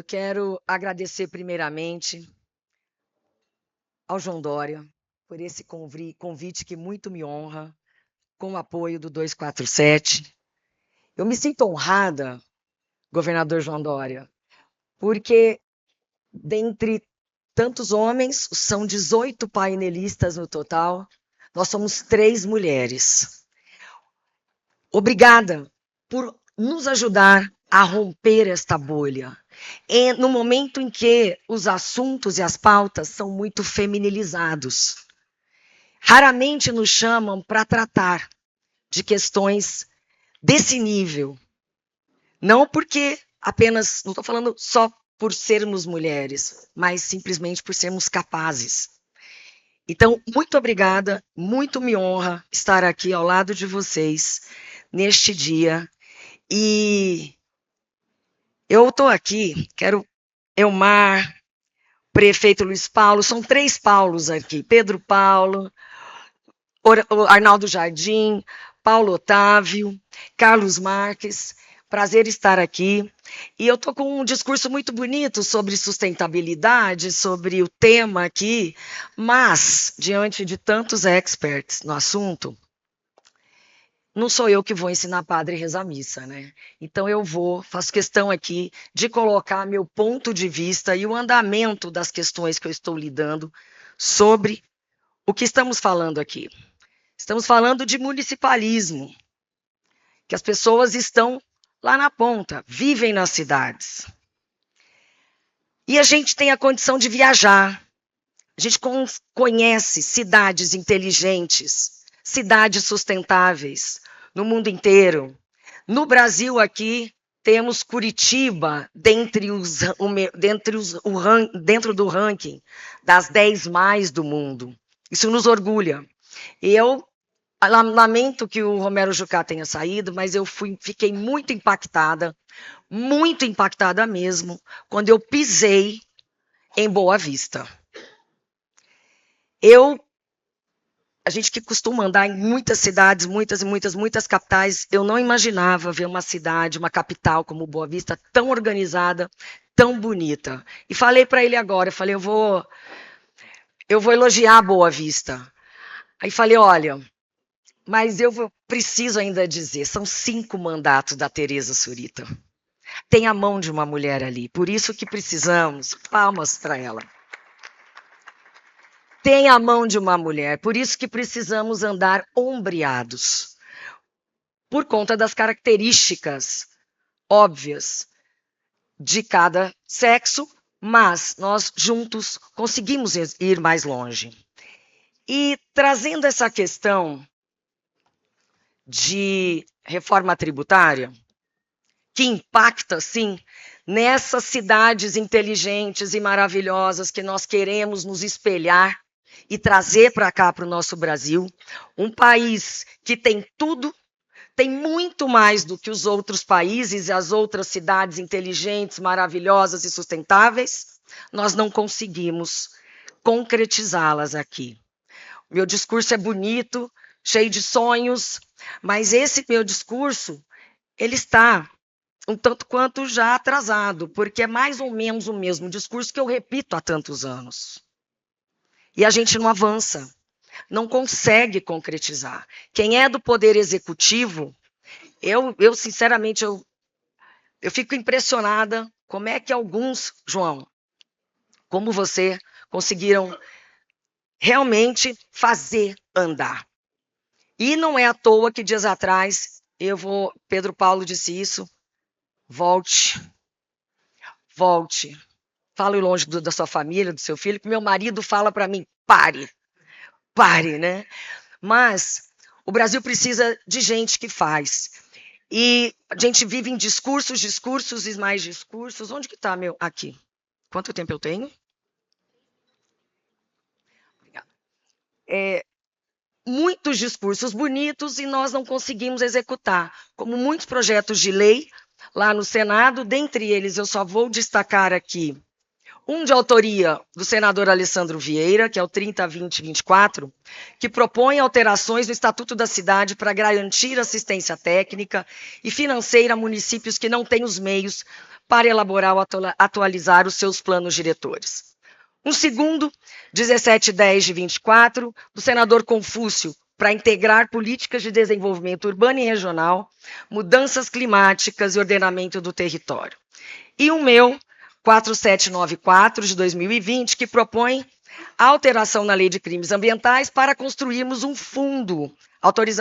quero agradecer primeiramente ao João Dória por esse convite que muito me honra, com o apoio do 247. Eu me sinto honrada, governador João Dória, porque dentre tantos homens, são 18 painelistas no total, nós somos 3 mulheres. Obrigada por nos ajudar a romper esta bolha. No momento em que os assuntos e as pautas são muito feminilizados. Raramente nos chamam para tratar de questões desse nível. Não porque apenas, não estou falando só por sermos mulheres, mas simplesmente por sermos capazes. Então, muito obrigada, muito me honra estar aqui ao lado de vocês neste dia. E eu estou aqui, quero Elmar, prefeito Luiz Paulo, são 3 Paulos aqui, Pedro Paulo, Arnaldo Jardim, Paulo Otávio, Carlos Marques, prazer estar aqui. E eu estou com um discurso muito bonito sobre sustentabilidade, sobre o tema aqui, mas, diante de tantos experts no assunto, não sou eu que vou ensinar padre a rezar missa, né? Então faço questão aqui de colocar meu ponto de vista e o andamento das questões que eu estou lidando sobre o que estamos falando aqui. Estamos falando de municipalismo, que as pessoas estão lá na ponta, vivem nas cidades. E a gente tem a condição de viajar. A gente conhece cidades inteligentes, cidades sustentáveis no mundo inteiro. No Brasil aqui, temos Curitiba dentro do ranking das 10 mais do mundo. Isso nos orgulha. E eu lamento que o Romero Jucá tenha saído, mas eu fiquei muito impactada mesmo, quando eu pisei em Boa Vista. A gente que costuma andar em muitas cidades, muitas capitais, eu não imaginava ver uma cidade, uma capital como Boa Vista, tão organizada, tão bonita. E falei para ele agora, eu vou elogiar Boa Vista. Aí falei, olha, mas eu preciso ainda dizer, são 5 mandatos da Tereza Surita. Tem a mão de uma mulher ali, por isso que precisamos, palmas para ela. Tem a mão de uma mulher, por isso que precisamos andar ombreados. Por conta das características óbvias de cada sexo, mas nós juntos conseguimos ir mais longe. E trazendo essa questão de reforma tributária, que impacta, sim, nessas cidades inteligentes e maravilhosas que nós queremos nos espelhar e trazer para cá, para o nosso Brasil, um país que tem tudo, tem muito mais do que os outros países e as outras cidades inteligentes, maravilhosas e sustentáveis, nós não conseguimos concretizá-las aqui. O meu discurso é bonito, cheio de sonhos, mas esse meu discurso, ele está um tanto quanto já atrasado, porque é mais ou menos o mesmo discurso que eu repito há tantos anos. E a gente não avança, não consegue concretizar. Quem é do Poder Executivo, eu sinceramente, eu fico impressionada como é que alguns, João, como você, conseguiram realmente fazer andar. E não é à toa que dias atrás, Pedro Paulo disse isso, volte. Falo longe da sua família, do seu filho, que meu marido fala para mim, pare, né? Mas o Brasil precisa de gente que faz. E a gente vive em discursos e mais discursos. Onde que está meu? Aqui. Quanto tempo eu tenho? Muitos discursos bonitos e nós não conseguimos executar. Como muitos projetos de lei lá no Senado, dentre eles eu só vou destacar aqui Um de autoria do senador Alessandro Vieira, que é o 302024, que propõe alterações no Estatuto da Cidade para garantir assistência técnica e financeira a municípios que não têm os meios para elaborar ou atualizar os seus planos diretores. Um segundo, 1710 de 24, do senador Confúcio, para integrar políticas de desenvolvimento urbano e regional, mudanças climáticas e ordenamento do território. E o meu, 4794 de 2020, que propõe a alteração na Lei de Crimes Ambientais para construirmos um fundo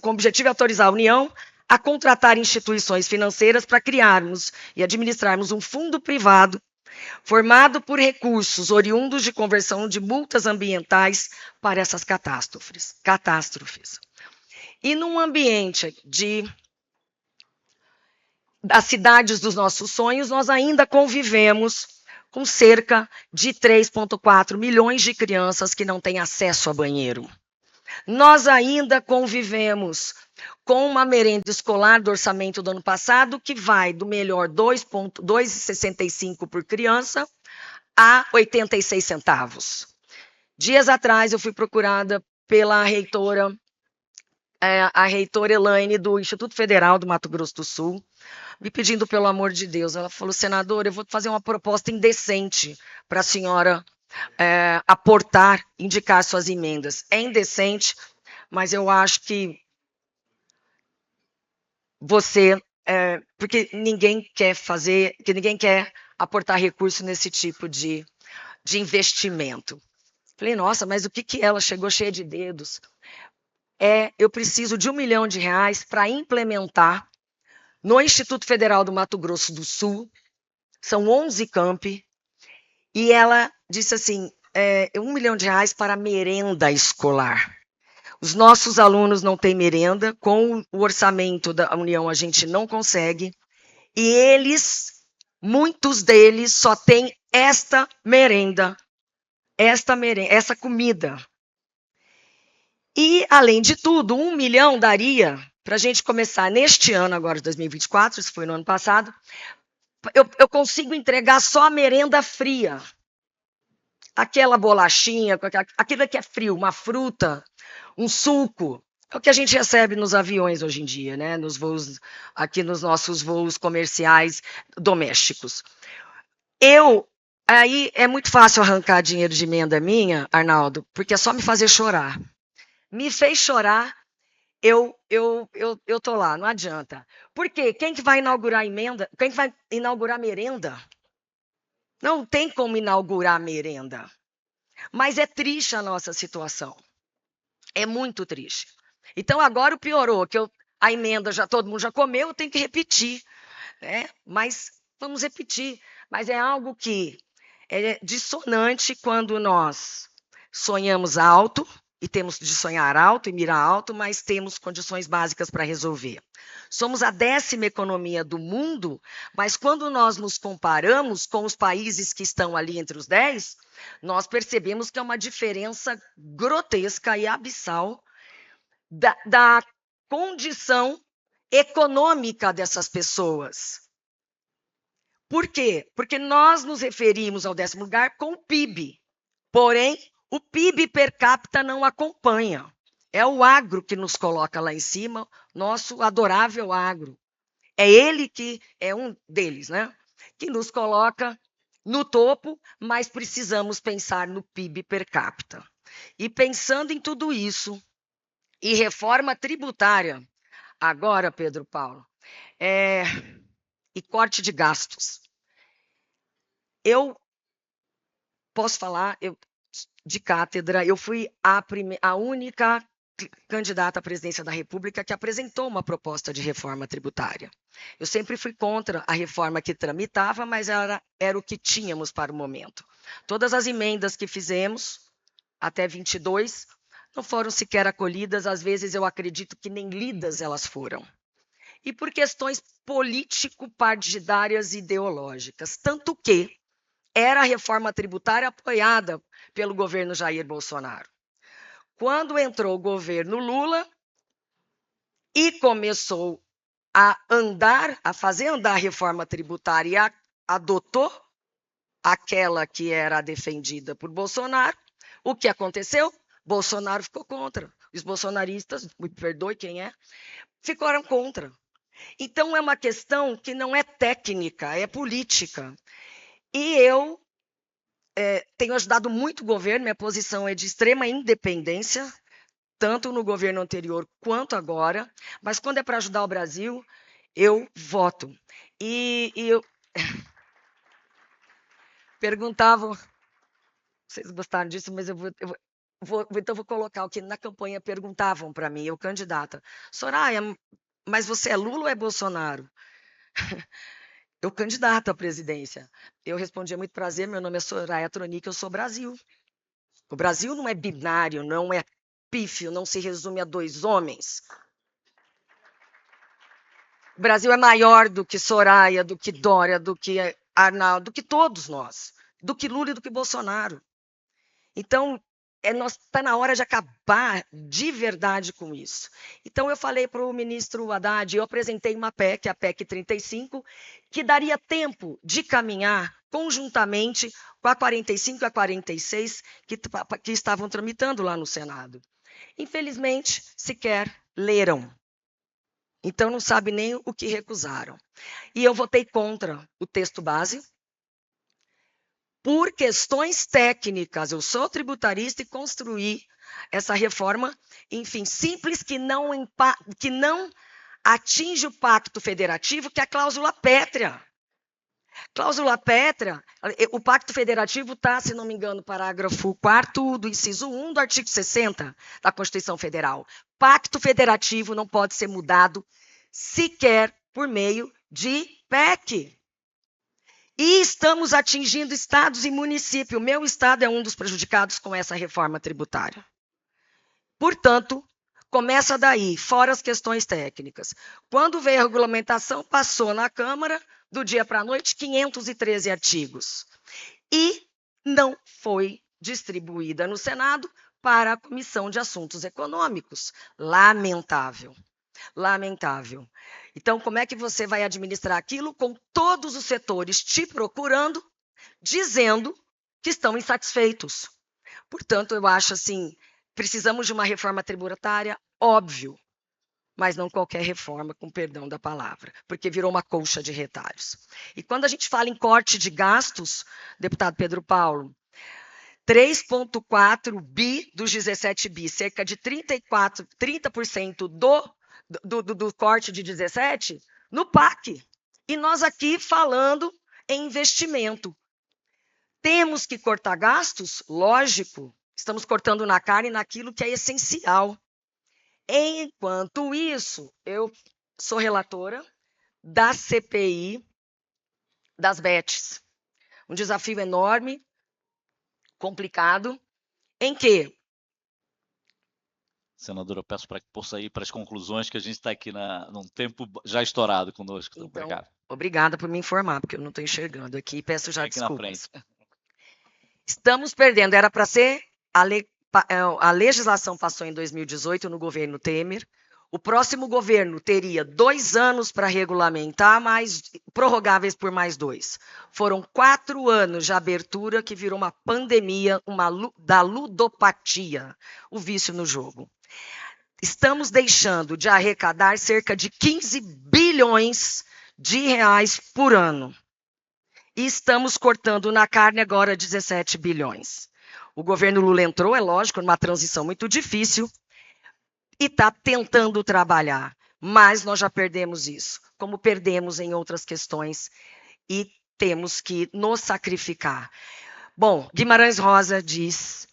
com o objetivo de autorizar a União a contratar instituições financeiras para criarmos e administrarmos um fundo privado formado por recursos oriundos de conversão de multas ambientais para essas catástrofes. E num ambiente das cidades dos nossos sonhos, nós ainda convivemos com cerca de 3,4 milhões de crianças que não têm acesso a banheiro. Nós ainda convivemos com uma merenda escolar do orçamento do ano passado que vai do melhor 2,65 por criança a 86 centavos. Dias atrás eu fui procurada pela reitora, a reitora Elaine do Instituto Federal do Mato Grosso do Sul, me pedindo pelo amor de Deus. Ela falou, senadora, eu vou fazer uma proposta indecente para a senhora aportar, indicar suas emendas. É indecente, mas eu acho que você, porque ninguém quer aportar recurso nesse tipo de investimento. Falei, nossa, mas o que ela chegou cheia de dedos? Eu preciso de R$1 milhão para implementar no Instituto Federal do Mato Grosso do Sul, são 11 campi, e ela disse assim, R$1 milhão para merenda escolar. Os nossos alunos não têm merenda, com o orçamento da União a gente não consegue, e muitos deles só têm esta merenda, essa comida. E, além de tudo, 1 milhão daria para a gente começar neste ano, agora de 2024, isso foi no ano passado, eu consigo entregar só a merenda fria. Aquela bolachinha, aquilo que é frio, uma fruta, um suco. É o que a gente recebe nos aviões hoje em dia, né? Nos voos, aqui nos nossos voos comerciais domésticos. Aí é muito fácil arrancar dinheiro de emenda minha, Arnaldo, porque é só me fazer chorar. Me fez chorar, eu tô lá, não adianta. Por quê? Quem que vai inaugurar emenda? Quem que vai inaugurar merenda? Não tem como inaugurar merenda. Mas é triste a nossa situação. É muito triste. Então agora piorou, que a emenda todo mundo já comeu, eu tenho que repetir, né? Mas vamos repetir. Mas é algo que é dissonante quando nós sonhamos alto, e temos de sonhar alto e mirar alto, mas temos condições básicas para resolver. Somos a 10ª economia do mundo, mas quando nós nos comparamos com os países que estão ali entre os 10, nós percebemos que é uma diferença grotesca e abissal da condição econômica dessas pessoas. Por quê? Porque nós nos referimos ao 10º lugar com o PIB, porém, o PIB per capita não acompanha. É o agro que nos coloca lá em cima, nosso adorável agro. É ele que é um deles, né? Que nos coloca no topo, mas precisamos pensar no PIB per capita. E pensando em tudo isso, e reforma tributária, agora, Pedro Paulo, e corte de gastos. Eu posso falar, de cátedra, eu fui a única candidata à presidência da República que apresentou uma proposta de reforma tributária. Eu sempre fui contra a reforma que tramitava, mas era o que tínhamos para o momento. Todas as emendas que fizemos, até 22, não foram sequer acolhidas, às vezes eu acredito que nem lidas elas foram. E por questões político-partidárias e ideológicas, tanto que era a reforma tributária apoiada pelo governo Jair Bolsonaro. Quando entrou o governo Lula e começou a fazer andar a reforma tributária e adotou, aquela que era defendida por Bolsonaro. O que aconteceu? Bolsonaro ficou contra. Os bolsonaristas, me perdoe quem é, ficaram contra. Então, é uma questão que não é técnica, é política. E eu tenho ajudado muito o governo, minha posição é de extrema independência, tanto no governo anterior quanto agora, mas quando é para ajudar o Brasil, eu voto. E eu perguntavam, vocês gostaram disso, mas então vou colocar o que na campanha perguntavam para mim, eu candidata. Soraya, mas você é Lula ou é Bolsonaro? Eu candidato à presidência. Eu respondia, muito prazer, meu nome é Soraya Tronic, eu sou Brasil. O Brasil não é binário, não é pífio, não se resume a dois homens. O Brasil é maior do que Soraya, do que Dória, do que Arnaldo, do que todos nós, do que Lula e do que Bolsonaro. Então, está na hora de acabar de verdade com isso. Então, eu falei para o ministro Haddad, eu apresentei uma PEC, a PEC 35, que daria tempo de caminhar conjuntamente com a 45 e a 46, que estavam tramitando lá no Senado. Infelizmente, sequer leram. Então, não sabe nem o que recusaram. E eu votei contra o texto base, por questões técnicas. Eu sou tributarista e construí essa reforma, enfim, simples, que não atinge o pacto federativo, que é a cláusula pétrea. Cláusula pétrea, o pacto federativo está, se não me engano, parágrafo 4º do inciso 1 do artigo 60 da Constituição Federal. Pacto federativo não pode ser mudado sequer por meio de PEC. E estamos atingindo estados e municípios. O meu estado é um dos prejudicados com essa reforma tributária. Portanto, começa daí, fora as questões técnicas. Quando veio a regulamentação, passou na Câmara, do dia para a noite, 513 artigos. E não foi distribuída no Senado para a Comissão de Assuntos Econômicos. Lamentável. Lamentável. Então, como é que você vai administrar aquilo com todos os setores te procurando, dizendo que estão insatisfeitos? Portanto, eu acho assim, precisamos de uma reforma tributária, óbvio, mas não qualquer reforma, com perdão da palavra, porque virou uma colcha de retalhos. E quando a gente fala em corte de gastos, deputado Pedro Paulo, 3,4 bi dos 17 bi, cerca de 30% do corte de 17 no PAC. E nós aqui falando em investimento. Temos que cortar gastos? Lógico. Estamos cortando na carne naquilo que é essencial. Enquanto isso, eu sou relatora da CPI das BETs. Um desafio enorme, complicado, em que... Senadora, eu peço para que possa ir para as conclusões, que a gente está aqui num tempo já estourado conosco. Então, obrigado. Obrigada por me informar, porque eu não estou enxergando aqui. Peço já desculpas. Na frente. Estamos perdendo. Era para ser... A legislação passou em 2018 no governo Temer. O próximo governo teria 2 anos para regulamentar, prorrogáveis por mais 2. Foram 4 anos de abertura que virou uma pandemia da ludopatia, o vício no jogo. Estamos deixando de arrecadar cerca de 15 bilhões de reais por ano. E estamos cortando na carne agora 17 bilhões. O governo Lula entrou, é lógico, numa transição muito difícil, e está tentando trabalhar, mas nós já perdemos isso, como perdemos em outras questões, e temos que nos sacrificar. Bom, Guimarães Rosa diz,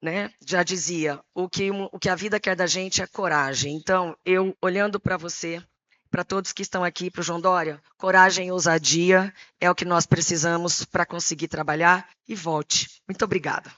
né, já dizia, o que a vida quer da gente é coragem. Então, eu, olhando para você, para todos que estão aqui, para o João Dória, coragem e ousadia é o que nós precisamos para conseguir trabalhar, e volte. Muito obrigada.